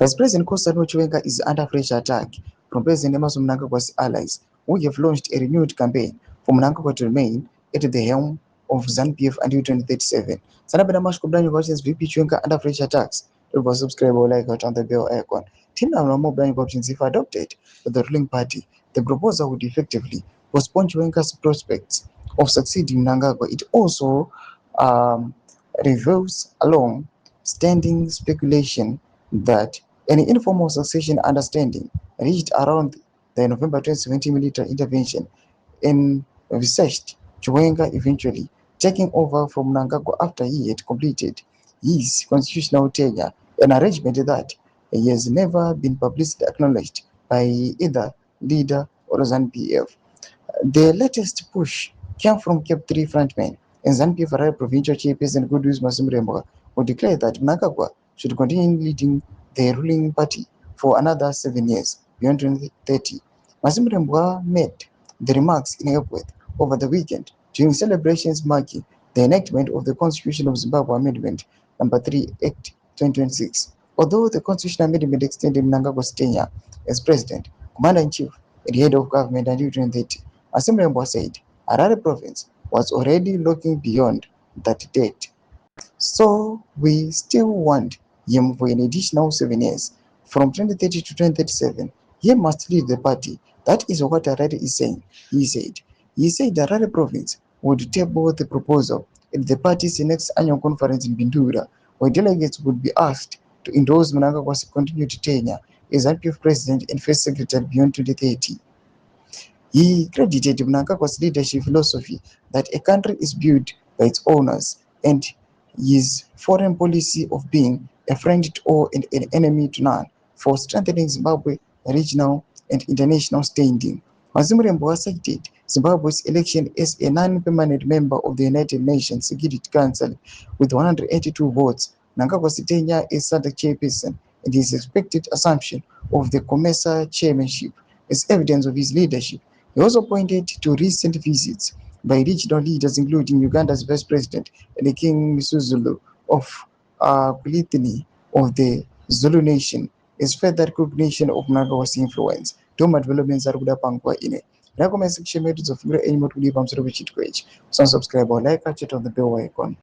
Vice President Constantino Chiwenga is under fresh attack from President Emmerson Mnangagwa's allies, who have launched a renewed campaign for Mnangagwa to remain at the helm of ZANU-PF until 2037. Sanabena Mashkubdani versus VP Chiwenga under fresh attacks. Don't subscribe or like out on the bell icon. Team Namu Blani options if adopted by the ruling party. The proposal would effectively postpone Chiwenga's prospects of succeeding Mnangagwa. It also reveals long-standing speculation that an informal succession understanding reached around the November 2017 military intervention envisaged Chiwenga eventually taking over from Mnangagwa after he had completed his constitutional tenure, an arrangement that he has never been publicly acknowledged by either leader or ZANU-PF. The latest push came from Cape 3 frontman and ZANU-PF provincial chairperson Goodwill Masimremwa, who declared that Mnangagwa should continue leading the ruling party for another 7 years, beyond 2030. Masimremwa made the remarks in April over the weekend during celebrations marking the enactment of the Constitution of Zimbabwe Amendment No. 3 Act 2026. Although the constitutional amendment extended Mnangagwa's tenure as president, commander-in-chief, and head of government until 2030, Masimremwa said Harare province was already looking beyond that date. So we still want him for an additional 7 years. From 2030 to 2037, he must lead the party. That is what Harare is saying, he said. He said the Harare province would table the proposal at the party's next annual conference in Bindura, where delegates would be asked to endorse Mnangagwa's continued tenure as ZANU-PF president and first secretary beyond 2030. He credited Mnangagwa's leadership philosophy that a country is built by its owners and his foreign policy of being a friend to all and an enemy to none for strengthening Zimbabwe's regional and international standing. Masimremwa cited Zimbabwe's election as a non-permanent member of the United Nations Security Council with 182 votes. Mnangagwa's tenure as SADC chairperson and his expected assumption of the CHAMISA chairmanship as evidence of his leadership. He also pointed to recent visits by regional leaders, including Uganda's Vice President and King Misuzulu of Kulithini of the Zulu Nation, as further recognition of Mnangagwa's influence. Toma developments are kuda pangwa ine. Na comment section metu zofungura any more to leave amsoro bichitwechi. Subscribe or like, catch it on the bell icon.